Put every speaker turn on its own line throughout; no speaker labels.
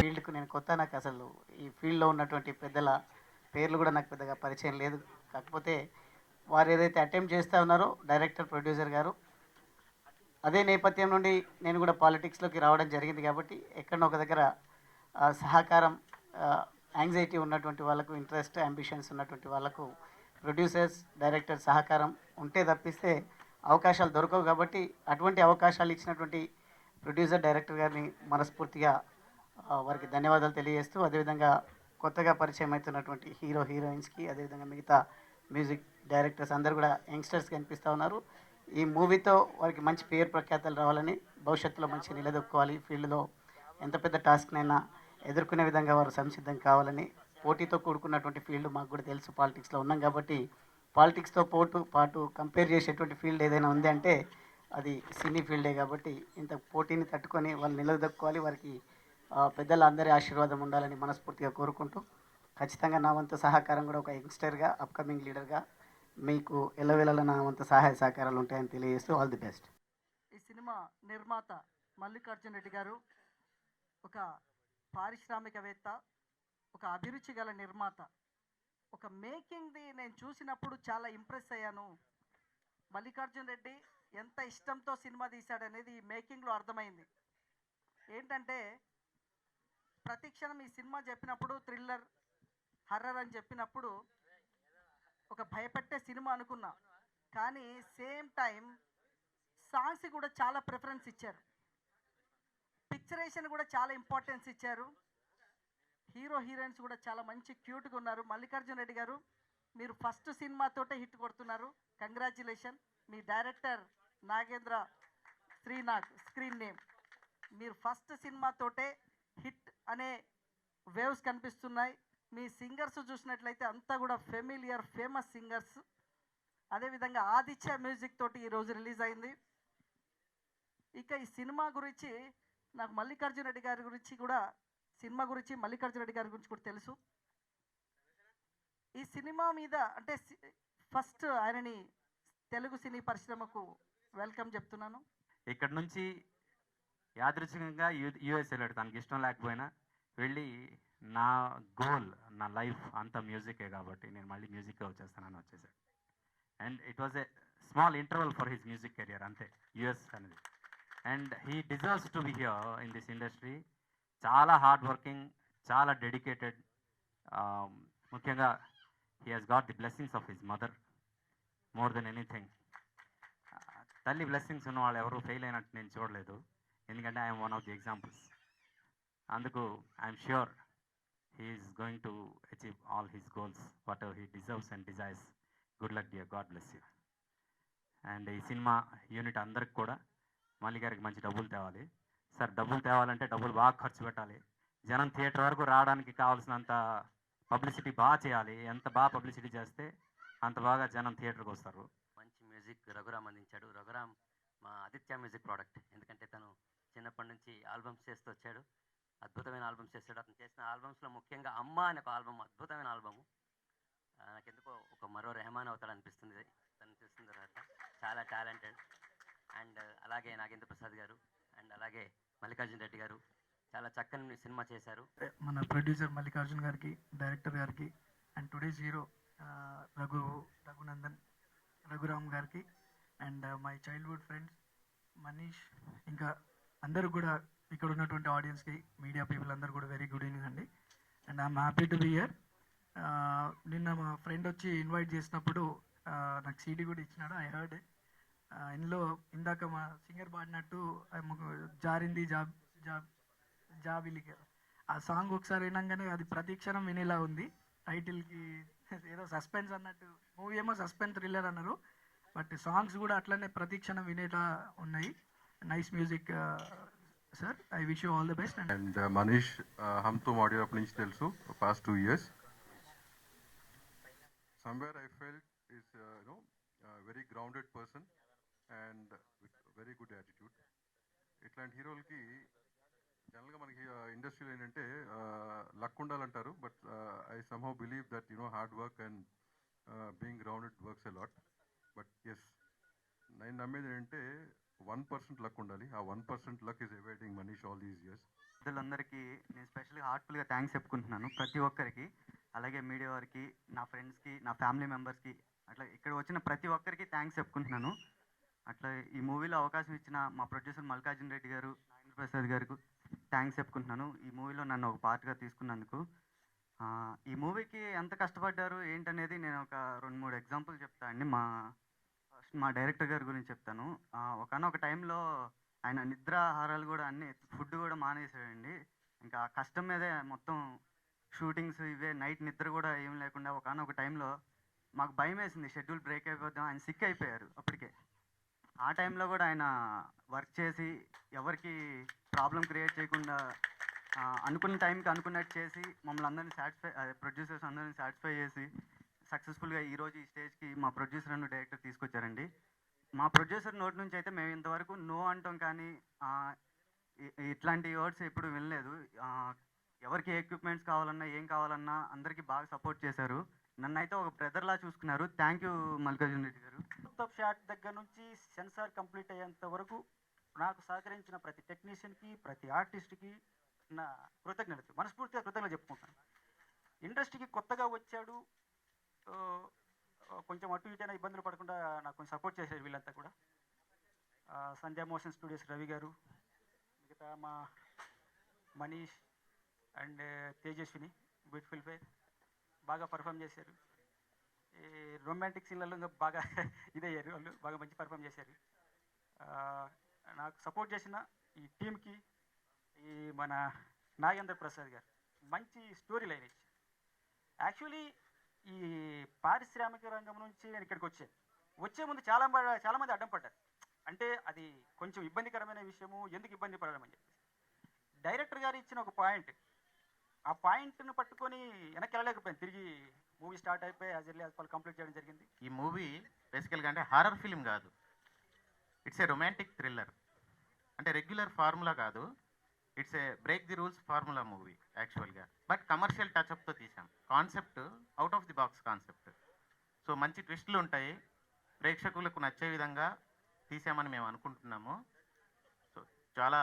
ఫీల్డ్‌కు నేను కొత్త. నాకు అసలు ఈ ఫీల్డ్‌లో ఉన్నటువంటి పెద్దల పేర్లు కూడా నాకు పెద్దగా పరిచయం లేదు. కాకపోతే వారు ఏదైతే అటెంప్ట్ చేస్తా ఉన్నారో డైరెక్టర్, ప్రొడ్యూసర్ గారు, అదే నేపథ్యం నుండి నేను కూడా పాలిటిక్స్‌లోకి రావడం జరిగింది కాబట్టి ఎక్కడనో ఒక దగ్గర సహకారం, యాంగ్జైటీ ఉన్నటువంటి వాళ్ళకు, ఇంట్రెస్ట్, అంబిషన్స్ ఉన్నటువంటి వాళ్ళకు ప్రొడ్యూసర్స్, డైరెక్టర్ సహకారం ఉంటే తప్పిస్తే అవకాశాలు దొరకవు. కాబట్టి అటువంటి అవకాశాలు ఇచ్చినటువంటి ప్రొడ్యూసర్, డైరెక్టర్ గారిని మనస్ఫూర్తిగా వారికి ధన్యవాదాలు తెలియజేస్తూ, అదేవిధంగా కొత్తగా పరిచయం అవుతున్నటువంటి హీరో, హీరోయిన్స్కి, అదేవిధంగా మిగతా మ్యూజిక్ డైరెక్టర్స్ అందరూ కూడా యంగ్స్టర్స్ కనిపిస్తూ ఉన్నారు. ఈ మూవీతో వారికి మంచి పేరు ప్రఖ్యాతలు రావాలని, భవిష్యత్తులో మంచి నిలదొక్కుకోవాలి, ఫీల్డ్లో ఎంత పెద్ద టాస్క్నైనా ఎదుర్కొనే విధంగా వారు సంసిద్ధం కావాలని, పోటీతో కూడుకున్నటువంటి ఫీల్డ్ మాకు కూడా తెలుసు, పాలిటిక్స్లో ఉన్నాం కాబట్టి పాలిటిక్స్తో పాటు కంపేర్ చేసేటువంటి ఫీల్డ్ ఏదైనా ఉంది అంటే అది సినీ ఫీల్డే. కాబట్టి ఇంత పోటీని తట్టుకొని వాళ్ళు నిలదొక్కుకోవాలి. వారికి పెద్దల అందరి ఆశీర్వాదం ఉండాలని మనస్ఫూర్తిగా కోరుకుంటూ, ఖచ్చితంగా నా వంతు సహకారం కూడా ఒక యంగ్స్టర్గా, అప్కమింగ్ లీడర్గా మీకు ఎల్లవేళలా నా వంతు సహాయ సహకారాలు ఉంటాయని తెలియజేస్తూ ఆల్ ది బెస్ట్.
ఈ సినిమా నిర్మాత మల్లికార్జున రెడ్డి గారు ఒక పారిశ్రామికవేత్త, ఒక అభిరుచి గల నిర్మాత. ఒక మేకింగ్ది నేను చూసినప్పుడు చాలా ఇంప్రెస్ అయ్యాను. మల్లికార్జున రెడ్డి ఎంత ఇష్టంతో సినిమా తీశాడనేది ఈ మేకింగ్లో అర్థమైంది. ఏంటంటే ప్రతి క్షణం ఈ సినిమా చెప్పినప్పుడు థ్రిల్లర్, హర్రర్ అని చెప్పినప్పుడు ఒక భయపెట్టే సినిమా అనుకున్నా. కానీ సేమ్ టైం సాంగ్స్ కూడా చాలా ప్రిఫరెన్స్ ఇచ్చారు, పిక్చరేషన్ కూడా చాలా ఇంపార్టెన్స్ ఇచ్చారు, హీరో హీరోయిన్స్ కూడా చాలా మంచి క్యూట్గా ఉన్నారు. మల్లికార్జున రెడ్డి గారు, మీరు ఫస్ట్ సినిమాతోటే హిట్ కొడుతున్నారు, కంగ్రాచ్యులేషన్. మీ director Nagendra Srinath, screen name, మీరు ఫస్ట్ సినిమాతోటే హిట్ అనే వేవ్స్ కనిపిస్తున్నాయి. మీ సింగర్స్ చూసినట్లయితే అంతా కూడా ఫెమిలియర్, ఫేమస్ సింగర్స్. అదేవిధంగా ఆదిత్య మ్యూజిక్ తోటి ఈరోజు రిలీజ్ అయింది. ఇక ఈ సినిమా గురించి నాకు మల్లికార్జున రెడ్డి గారి గురించి కూడా, సినిమా గురించి మల్లికార్జున రెడ్డి గారి గురించి కూడా తెలుసు. ఈ సినిమా మీద అంటే ఫస్ట్ ఆయనని తెలుగు సినీ పరిశ్రమకు వెల్కమ్ చెప్తున్నాను.
ఇక్కడ నుంచి యాదృచ్ఛికంగా యూఎస్ వెళ్ళాడు, తనకి ఇష్టం లేకపోయినా వెళ్ళి, నా గోల్, నా లైఫ్ అంతా మ్యూజికే కాబట్టి నేను మళ్ళీ మ్యూజిక్కే వచ్చేస్తానని వచ్చేసాడు. And it was a small interval for his music career, అంతే యూఎస్ అనేది. And he deserves to be here in this industry. చాలా హార్డ్ వర్కింగ్, చాలా డెడికేటెడ్. ముఖ్యంగా he has got the blessings of his mother more than anything. తల్లి blessings ఉన్న వాళ్ళు ఎవరు fail అయినట్టు నేను చూడలేదు, ఎందుకంటే I'm one of the examples. అందుకు I'm sure he is going to achieve all his goals, what ever he deserves and desires. Good luck dear, God bless you. And ఈ సినిమా యూనిట్ అందరికి కూడా మల్లి గారికి మంచి డబ్బులు తేవాలి సార్. డబ్బులు తేవాలంటే డబ్బులు బాగా ఖర్చు పెట్టాలి. జనం థియేటర్ వరకు రావడానికి కావాల్సినంత పబ్లిసిటీ బాగా చేయాలి. ఎంత బాగా పబ్లిసిటీ చేస్తే అంత బాగా జనం థియేటర్కి వస్తారు.
మంచి మ్యూజిక్ రఘురామ్ అందించాడు. రఘురామ్ మా ఆదిత్య మ్యూజిక్ ప్రోడక్ట్, ఎందుకంటే తను చిన్నప్పటి నుంచి ఆల్బమ్స్ చేస్తూ వచ్చాడు, అద్భుతమైన ఆల్బమ్స్ చేస్తాడు. అతను చేసిన ఆల్బమ్స్లో ముఖ్యంగా అమ్మ అనే ఒక ఆల్బమ్ అద్భుతమైన ఆల్బము. నాకెందుకో ఒక మరో రెహమాన్ అవుతాడు అనిపిస్తుంది తను చూసిన తర్వాత. చాలా టాలెంటెడ్. అండ్ అలాగే నాగేంద్ర ప్రసాద్ గారు, అండ్ అలాగే మల్లికార్జున రెడ్డి గారు చాలా చక్కని సినిమా చేశారు.
మన ప్రొడ్యూసర్ మల్లికార్జున్ గారికి, డైరెక్టర్ గారికి, and today's hero Raghunandan, Raghuram గారికి, and my childhood friends Manish, ఇంకా అందరూ కూడా, ఇక్కడ ఉన్నటువంటి ఆడియన్స్కి, మీడియా పీపుల్ అందరూ కూడా వెరీ గుడ్ ఈవినింగ్ అండి. And I'm happy to be here. నిన్న మా ఫ్రెండ్ వచ్చి ఇన్వైట్ చేసినప్పుడు నాకు సీడీ కూడా ఇచ్చినాడు. ఐ హర్డ్ ఇందులో ఇందాక మా సింగర్ పాడినట్టు జారింది జాబిలికి ఆ సాంగ్ ఒకసారి వినంగానే అది ప్రతిక్షణం వినేలా ఉంది. టైటిల్కి ఏదో సస్పెన్స్ అన్నట్టు, మూవీ ఏమో సస్పెన్స్ థ్రిల్లర్ అన్నారు, బట్ సాంగ్స్ కూడా అట్లనే ప్రతిక్షణం వినేలా ఉన్నాయి. Nice music sir, I wish you all the best.
And Manish, హమ్తో ఆడియో అప్పటి నుంచి తెలుసు, past 2 years. Somewhere I felt is very grounded person and with very good attitude. ఇట్లాంటి హీరోలకి జనరల్గా మనకి ఇండస్ట్రీలో ఏంటంటే లక్ ఉండాలంటారు, but I somehow believe that hard work and being grounded works a lot. But yes, నేను నమ్మేది ఏంటంటే 1% లక్ ఉండాలి. ఆ 1% luck is awaiting Manish all these years.
పెద్దలందరికీ నేను స్పెషల్గా హార్ట్ఫుల్గా థ్యాంక్స్ చెప్పుకుంటున్నాను ప్రతి ఒక్కరికి. అలాగే మీడియా వారికి, నా ఫ్రెండ్స్కి, నా ఫ్యామిలీ మెంబర్స్కి, అట్లా ఇక్కడ వచ్చిన ప్రతి ఒక్కరికి థ్యాంక్స్ చెప్పుకుంటున్నాను. అట్లా ఈ మూవీలో అవకాశం ఇచ్చిన మా ప్రొడ్యూసర్ మల్లికార్జున రెడ్డి గారు, నాగేంద్ర ప్రసాద్ గారికి థ్యాంక్స్ చెప్పుకుంటున్నాను ఈ మూవీలో నన్ను ఒక పార్ట్గా తీసుకున్నందుకు. ఈ మూవీకి ఎంత కష్టపడ్డారు ఏంటనేది నేను ఒక 2-3 ఎగ్జాంపుల్ చెప్తాను అండి. ఫస్ట్ మా డైరెక్టర్ గారి గురించి చెప్తాను. ఒకనొక టైంలో ఆయన నిద్రాహారాలు కూడా అన్నీ, ఫుడ్ కూడా మానేసాడండి. ఇంకా ఆ కష్టం మీదే మొత్తం షూటింగ్స్ ఇవే, నైట్ నిద్ర కూడా ఏం లేకుండా ఒకనొక టైంలో మాకు భయం వేసింది, షెడ్యూల్ బ్రేక్ అయిపోతాం. ఆయన సిక్ అయిపోయారు అప్పటికే. ఆ టైంలో కూడా ఆయన వర్క్ చేసి ఎవరికి ప్రాబ్లం క్రియేట్ చేయకుండా అనుకున్న టైంకి అనుకున్నట్టు చేసి మమ్మల్ని అందరినీ ప్రొడ్యూసర్స్ అందరినీ సాటిస్ఫై చేసి సక్సెస్ఫుల్గా ఈరోజు ఈ స్టేజ్కి మా ప్రొడ్యూసర్ అండ్ డైరెక్టర్ తీసుకొచ్చారండి. మా ప్రొడ్యూసర్ నోటి నుంచి అయితే మేము ఇంతవరకు నో అంటాం కానీ ఇట్లాంటి వర్డ్స్ ఎప్పుడు వినలేదు. ఎవరికి ఎక్విప్మెంట్స్ కావాలన్నా ఏం కావాలన్నా అందరికీ బాగా సపోర్ట్ చేశారు. నన్ను అయితే ఒక బ్రదర్లా చూసుకున్నారు. థ్యాంక్ యూ మల్లికార్జున రెడ్డి గారు.
ఆఫ్ షాట్ దగ్గర నుంచి సెన్సార్ కంప్లీట్ అయ్యేంత వరకు నాకు సహకరించిన ప్రతి టెక్నీషియన్కి, ప్రతి ఆర్టిస్ట్కి నా కృతజ్ఞతలు, మనస్ఫూర్తిగా కృతజ్ఞతలు చెప్పుకుంటాను. ఇండస్ట్రీకి కొత్తగా వచ్చాడు, కొంచెం అటు ఇటైనా ఇబ్బందులు పడకుండా నాకు కొంచెం సపోర్ట్ చేశారు వీళ్ళంతా కూడా. సంధ్యా మోషన్ స్టూడియోస్ రవి గారు, మిగతా మా Manish and Tejaswini beautiful fair బాగా పర్ఫామ్ చేశారు. ఈ రొమాంటిక్ సీన్లలో ఇంకా బాగా ఇదయ్యారు వాళ్ళు, బాగా మంచి పర్ఫామ్ చేశారు. నాకు సపోర్ట్ చేసిన ఈ టీంకి, ఈ మన నాగేంద్ర ప్రసాద్ గారు మంచి స్టోరీ లైన్ ఇచ్చారు. యాక్చువల్లీ ఈ పారిశ్రామిక రంగం నుంచి నేను ఇక్కడికి వచ్చే ముందు చాలామంది అడ్డం పడ్డారు. అంటే అది కొంచెం ఇబ్బందికరమైన విషయము, ఎందుకు ఇబ్బంది పడడం అని చెప్పేసి డైరెక్టర్ గారు ఇచ్చిన ఒక పాయింట్, ఆ పాయింట్ను పట్టుకొని వెనక్కి వెళ్ళలేకపోయింది. తిరిగి మూవీ స్టార్ట్ అయిపోయి యాజ్ ఎర్లీ యాజ్ పాల్ కంప్లీట్ చేయడం జరిగింది.
ఈ మూవీ బేసికల్గా అంటే హారర్ ఫిల్మ్ కాదు, ఇట్స్ ఏ రొమాంటిక్ థ్రిల్లర్. అంటే రెగ్యులర్ ఫార్ములా కాదు, it's a break the rules formula movie యాక్చువల్గా. బట్ కమర్షియల్ టచ్అప్తో తీసాం. Concept out of the box concept. So మంచి ట్విస్టులు ఉంటాయి, ప్రేక్షకులకు నచ్చే విధంగా తీసామని మేము అనుకుంటున్నాము. సో చాలా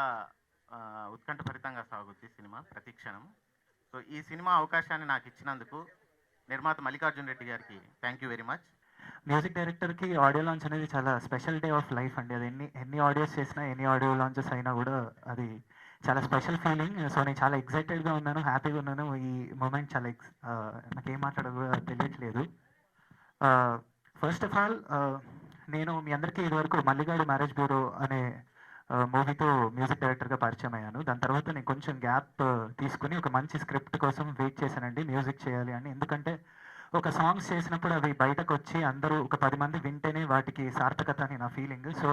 ఉత్కంఠభరితంగా సాగుద్ది సినిమా ప్రతి క్షణం. సో ఈ సినిమా అవకాశాన్ని నాకు ఇచ్చినందుకు నిర్మాత మల్లికార్జున రెడ్డి గారికి thank you very much.
Music డైరెక్టర్కి ఆడియో లాంచ్ అనేది చాలా స్పెషల్ డే ఆఫ్ లైఫ్ అండి. అది ఎన్ని ఆడియోస్ చేసినా, ఎన్ని ఆడియో లాంచెస్ అయినా కూడా అది చాలా స్పెషల్ ఫీలింగ్. సో నేను చాలా ఎక్సైటెడ్గా ఉన్నాను, హ్యాపీగా ఉన్నాను. ఈ మూమెంట్ చాలా నాకేం మాట్లాడాలో తెలియట్లేదు. ఫస్ట్ ఆఫ్ ఆల్ నేను మీ అందరికీ ఇదివరకు మల్లిగాడు మ్యారేజ్ బ్యూరో అనే మూవీతో మ్యూజిక్ డైరెక్టర్గా పరిచయం అయ్యాను. దాని తర్వాత నేను కొంచెం గ్యాప్ తీసుకుని ఒక మంచి స్క్రిప్ట్ కోసం వెయిట్ చేశానండి మ్యూజిక్ చేయాలి అని. ఎందుకంటే ఒక సాంగ్స్ చేసినప్పుడు అవి బయటకు వచ్చి అందరూ ఒక 10 మంది వింటేనే వాటికి సార్థకత అని నా ఫీలింగ్. సో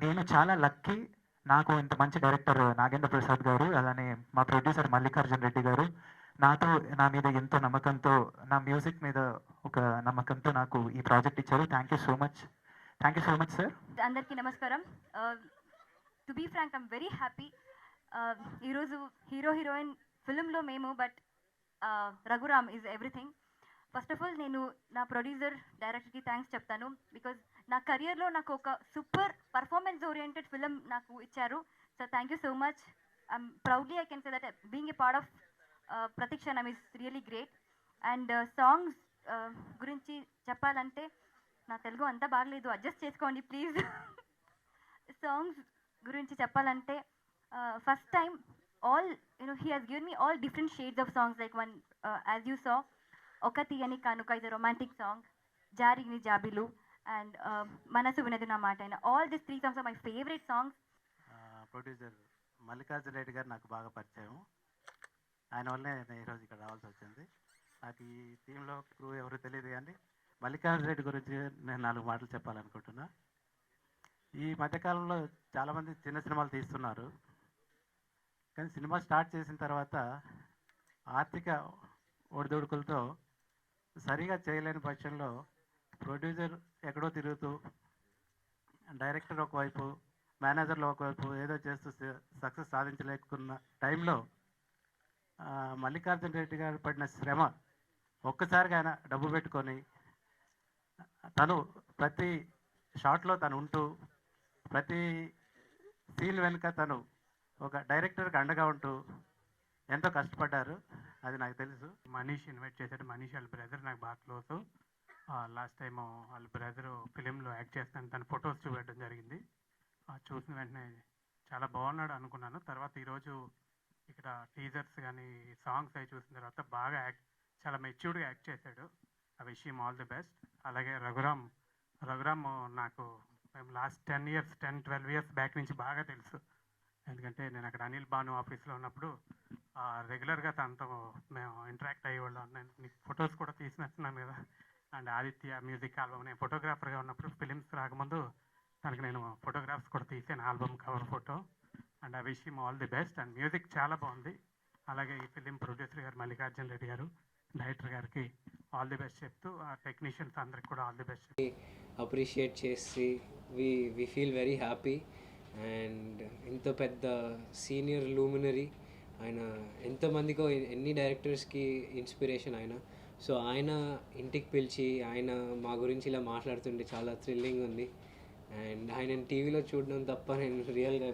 నేను చాలా లక్కీ, నాకు ఇంత మంచి డైరెక్టర్ నాగేంద్ర ప్రసాద్ గారు, అలానే మా ప్రొడ్యూసర్ మల్లికార్జున రెడ్డి గారు నా మీద ఎంతో నమ్మకంతో, నా మ్యూజిక్ మీద ఒక నమ్మకంతో నాకు ఈ ప్రాజెక్ట్ ఇచ్చారు. Thank you so much sir.
అందరికీ నమస్కారం. To be frank, I'm very happy. ఈరోజు హీరోయిన్ ఫిల్మ్లో మేము, but Raghuram is everything. First of all నేను నా ప్రొడ్యూసర్ డైరెక్టర్కి థ్యాంక్స్ చెప్తాను. బికాజ్ నా కెరియర్లో నాకు ఒక సూపర్ పర్ఫార్మెన్స్ ఓరియంటెడ్ ఫిల్మ్ నాకు ఇచ్చారు. So thank you so much. I'm proudly I can say that being a part of Pratikshanam is really great. And songs గురించి చెప్పాలంటే, నా తెలుగు అంతా బాగలేదు, అడ్జస్ట్ చేసుకోండి ప్లీజ్. సాంగ్స్ గురించి చెప్పాలంటే, first time he has given me all different shades of songs, like one, as you saw, Oka Tiyani Kanuka is a romantic song, Jarini Jabilu, and Manasu Vinaduna Mata. All these 3 songs are my favorite songs.
Producer Mallikarjuna Reddy గారు నాకు బాగా పరిచయం. ఆయన వల్లే నేను ఈరోజు ఇక్కడ రావాల్సి వచ్చింది. నాకు ఈ టీంలో క్రూ ఎవరు తెలియదు, కానీ మల్లికార్జున రెడ్డి గురించి నేను 4 మాటలు చెప్పాలనుకుంటున్నా. ఈ మధ్యకాలంలో చాలామంది చిన్న సినిమాలు తీస్తున్నారు, కానీ సినిమా స్టార్ట్ చేసిన తర్వాత ఆర్థిక ఒడిదుడుకులతో సరిగా చేయలేని పక్షంలో ప్రొడ్యూసర్ ఎక్కడో తిరుగుతూ, డైరెక్టర్ ఒకవైపు, మేనేజర్లు ఒకవైపు ఏదో చేస్తూ సక్సెస్ సాధించలేకున్న టైంలో మల్లికార్జున రెడ్డి గారు పడిన శ్రమ, ఒక్కసారిగా ఆయన డబ్బు పెట్టుకొని తను ప్రతి షాట్లో తను ఉంటూ, ప్రతి సీన్ వెనుక తను ఒక డైరెక్టర్కి అండగా ఉంటూ ఎంతో కష్టపడ్డారు, అది నాకు తెలుసు.
మనీష్ ఇన్వైట్ చేశాడు. మనీష్ వాళ్ళ బ్రదర్ నాకు బాగా క్లోజ్. లాస్ట్ టైం వాళ్ళ బ్రదరు ఫిలింలో యాక్ట్ చేస్తాను, తన ఫొటోస్ చూపెట్టడం జరిగింది. చూసిన వెంటనే చాలా బాగున్నాడు అనుకున్నాను. తర్వాత ఈరోజు ఇక్కడ టీజర్స్ కానీ సాంగ్స్ అవి చూసిన తర్వాత బాగా చాలా మెచ్యూర్డ్గా యాక్ట్ చేశాడు. I wish him all the best. అలాగే రఘురామ్ నాకు మేము లాస్ట్ 10-12 ఇయర్స్ బ్యాక్ నుంచి బాగా తెలుసు. ఎందుకంటే నేను అక్కడ అనిల్ భాను ఆఫీస్లో ఉన్నప్పుడు రెగ్యులర్గా తనతో మేము ఇంటరాక్ట్ అయ్యేవాళ్ళం. నేను ఫొటోస్ కూడా తీసినట్టున్నాను కదా. అండ్ ఆదిత్య మ్యూజిక్ ఆల్బమ్, నేను ఫోటోగ్రాఫర్గా ఉన్నప్పుడు ఫిలిమ్స్ రాకముందు తనకు నేను ఫోటోగ్రాఫ్స్ కూడా తీసాను, album cover photo. And I wish him all the best. And music చాలా బాగుంది. అలాగే ఈ ఫిలిం ప్రొడ్యూసర్ గారు మల్లికార్జున రెడ్డి గారు, డైరెక్టర్ గారికి ఆల్ ది బెస్ట్ చెప్తూ, టెక్నీషియన్స్ అందరికి కూడా ఆల్ ది బెస్ట్ చెప్తూ
అప్రిషియేట్ చేసి we feel very happy. And ఇంత పెద్ద సీనియర్ లూమినరీ ఆయన, ఎంతమందికో ఎన్ని డైరెక్టర్స్కి ఇన్స్పిరేషన్ ఆయన. సో ఆయన ఇంటికి పిలిచి ఆయన మా గురించి ఇలా మాట్లాడుతుంటే చాలా థ్రిల్లింగ్ ఉంది. అండ్ ఆయన టీవీలో చూడడం తప్ప నేను రియల్గా